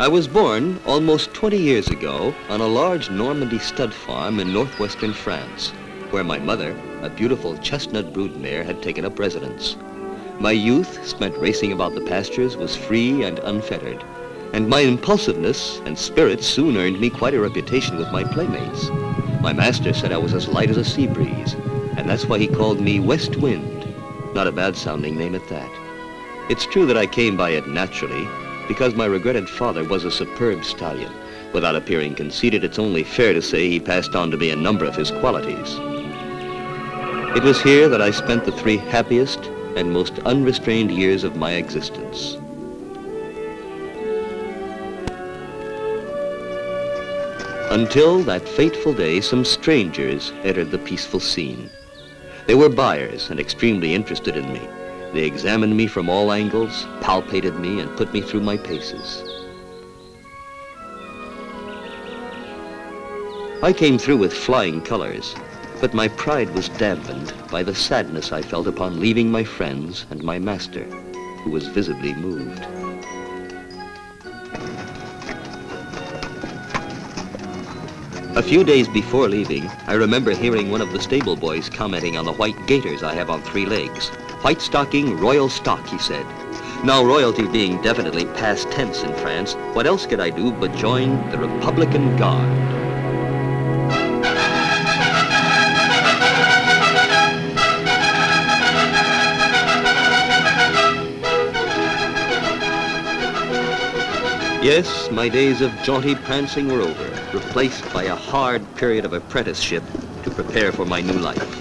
I was born almost 20 years ago on a large Normandy stud farm in northwestern France, where my mother, a beautiful chestnut broodmare, had taken up residence. My youth, spent racing about the pastures, was free and unfettered, and my impulsiveness and spirit soon earned me quite a reputation with my playmates. My master said I was as light as a sea breeze, and that's why he called me West Wind. Not a bad-sounding name at that. It's true that I came by it naturally, because my regretted father was a superb stallion. Without appearing conceited, it's only fair to say he passed on to me a number of his qualities. It was here that I spent the 3 happiest and most unrestrained years of my existence. Until that fateful day, some strangers entered the peaceful scene. They were buyers and extremely interested in me. They examined me from all angles, palpated me, and put me through my paces. I came through with flying colors, but my pride was dampened by the sadness I felt upon leaving my friends and my master, who was visibly moved. A few days before leaving, I remember hearing one of the stable boys commenting on the white gaiters I have on 3 legs. White stocking, royal stock, he said. Now, royalty being definitely past tense in France, what else could I do but join the Republican Guard? Yes, my days of jaunty prancing were over, replaced by a hard period of apprenticeship to prepare for my new life.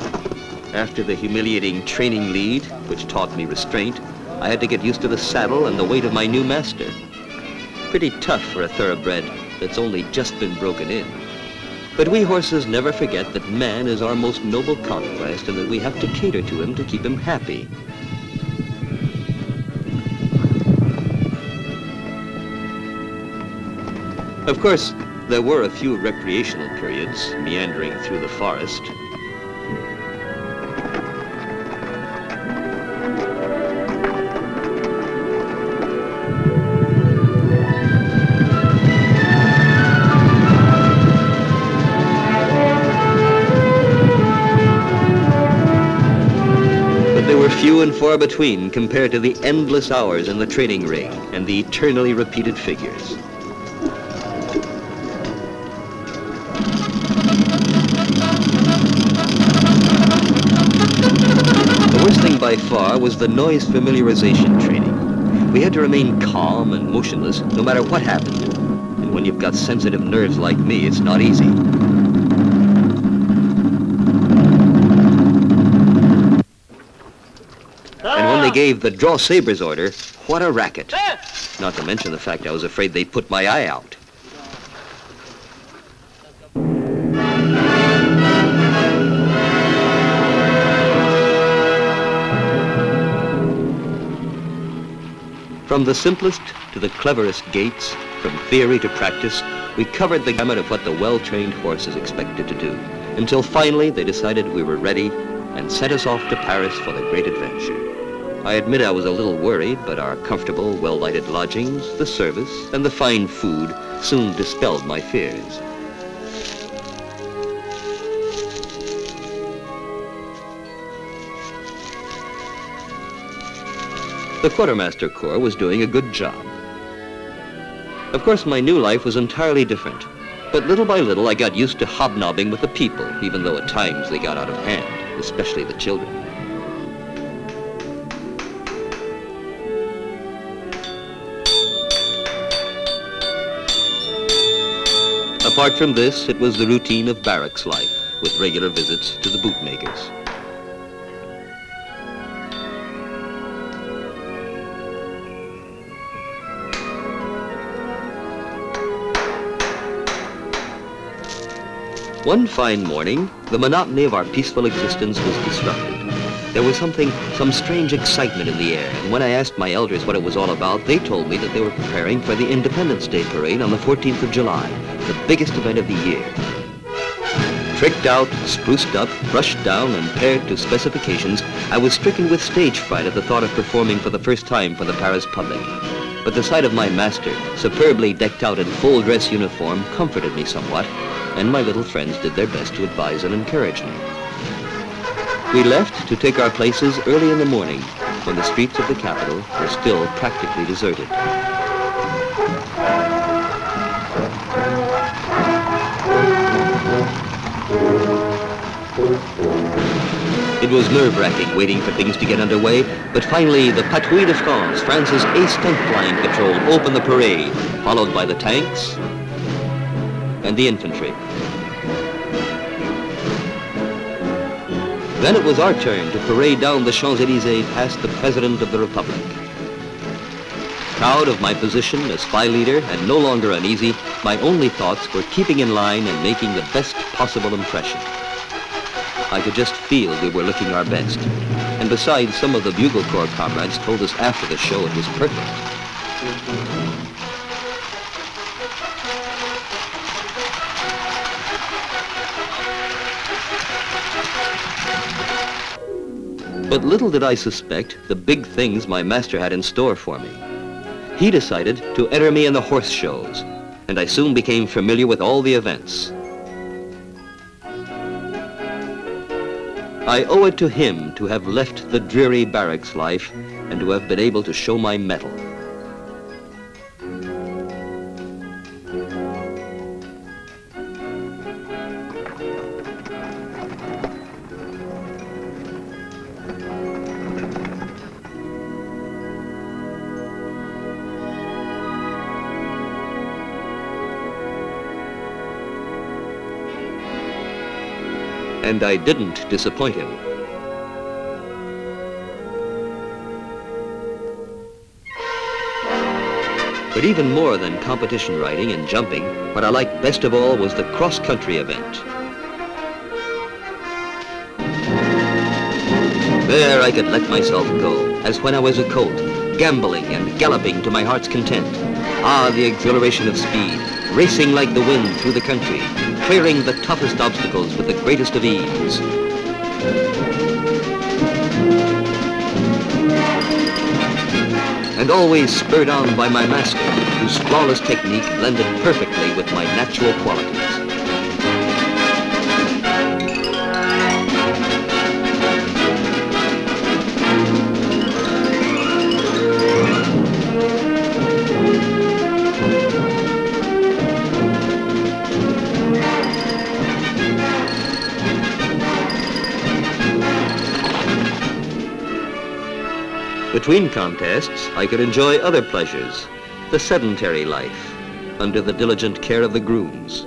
After the humiliating training lead, which taught me restraint, I had to get used to the saddle and the weight of my new master. Pretty tough for a thoroughbred that's only just been broken in. But we horses never forget that man is our most noble conquest and that we have to cater to him to keep him happy. Of course, there were a few recreational periods, meandering through the forest. But they were few and far between compared to the endless hours in the training ring and the eternally repeated figures. By far was the noise familiarization training. We had to remain calm and motionless no matter what happened. And when you've got sensitive nerves like me, it's not easy. And when they gave the draw sabers order, what a racket. Not to mention the fact I was afraid they'd put my eye out. From the simplest to the cleverest gaits, from theory to practice, we covered the gamut of what the well-trained horse is expected to do, until finally they decided we were ready and sent us off to Paris for the great adventure. I admit I was a little worried, but our comfortable, well-lighted lodgings, the service, and the fine food soon dispelled my fears. The quartermaster corps was doing a good job. Of course, my new life was entirely different, but little by little I got used to hobnobbing with the people, even though at times they got out of hand, especially the children. Apart from this, it was the routine of barracks life, with regular visits to the bootmakers. One fine morning, the monotony of our peaceful existence was disrupted. There was some strange excitement in the air, and when I asked my elders what it was all about, they told me that they were preparing for the Independence Day parade on the 14th of July, the biggest event of the year. Tricked out, spruced up, brushed down, and paired to specifications, I was stricken with stage fright at the thought of performing for the first time for the Paris public. but the sight of my master, superbly decked out in full dress uniform, comforted me somewhat, and my little friends did their best to advise and encourage me. We left to take our places early in the morning, when the streets of the capital were still practically deserted. It was nerve-wracking waiting for things to get underway, but finally the Patrouille de France, France's ace stunt flying patrol, opened the parade, followed by the tanks and the infantry. Then it was our turn to parade down the Champs-Élysées past the President of the Republic. Proud of my position as spy leader and no longer uneasy, my only thoughts were keeping in line and making the best possible impression. I could just feel we were looking our best. And besides, some of the Bugle Corps comrades told us after the show it was perfect. But little did I suspect the big things my master had in store for me. He decided to enter me in the horse shows, and I soon became familiar with all the events. I owe it to him to have left the dreary barracks life and to have been able to show my mettle. And I didn't disappoint him. But even more than competition riding and jumping, what I liked best of all was the cross-country event. There I could let myself go, as when I was a colt, gambling and galloping to my heart's content. Ah, the exhilaration of speed, racing like the wind through the country, clearing the toughest obstacles with the greatest of ease. And always spurred on by my master, whose flawless technique blended perfectly with my natural qualities. Between contests, I could enjoy other pleasures, the sedentary life, under the diligent care of the grooms,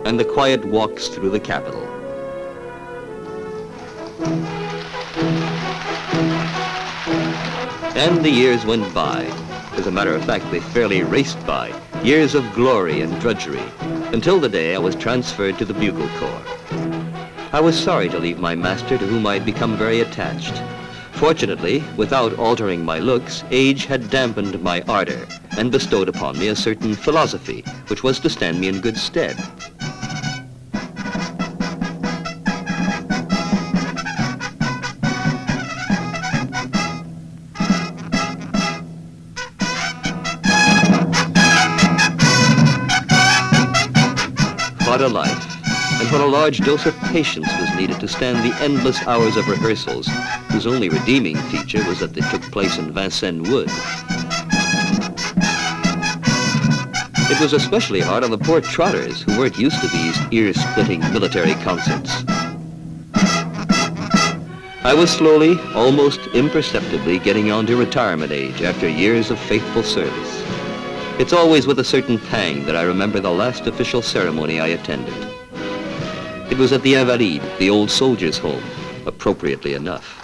and the quiet walks through the capital. And the years went by. As a matter of fact, they fairly raced by. Years of glory and drudgery, until the day I was transferred to the Bugle Corps. I was sorry to leave my master, to whom I had become very attached. Fortunately, without altering my looks, age had dampened my ardor and bestowed upon me a certain philosophy, which was to stand me in good stead. What a life! And what a large dose of patience was needed to stand the endless hours of rehearsals, whose only redeeming feature was that they took place in Vincennes Wood. It was especially hard on the poor trotters, who weren't used to these ear-splitting military concerts. I was slowly, almost imperceptibly, getting on to retirement age after years of faithful service. It's always with a certain pang that I remember the last official ceremony I attended. It was at the Invalides, the old soldiers' home, appropriately enough.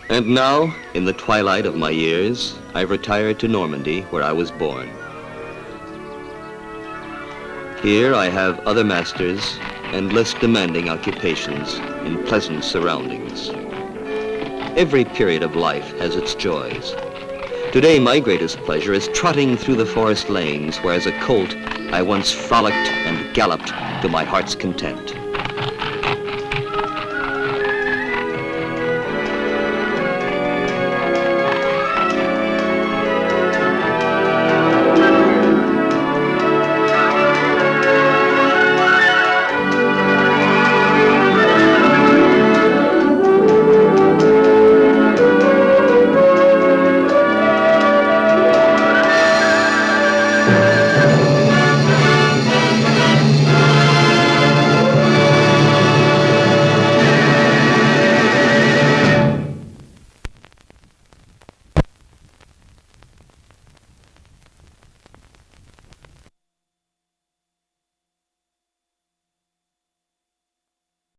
And now, in the twilight of my years, I've retired to Normandy, where I was born. Here I have other masters and less demanding occupations in pleasant surroundings. Every period of life has its joys. Today, my greatest pleasure is trotting through the forest lanes where as a colt I once frolicked and galloped to my heart's content.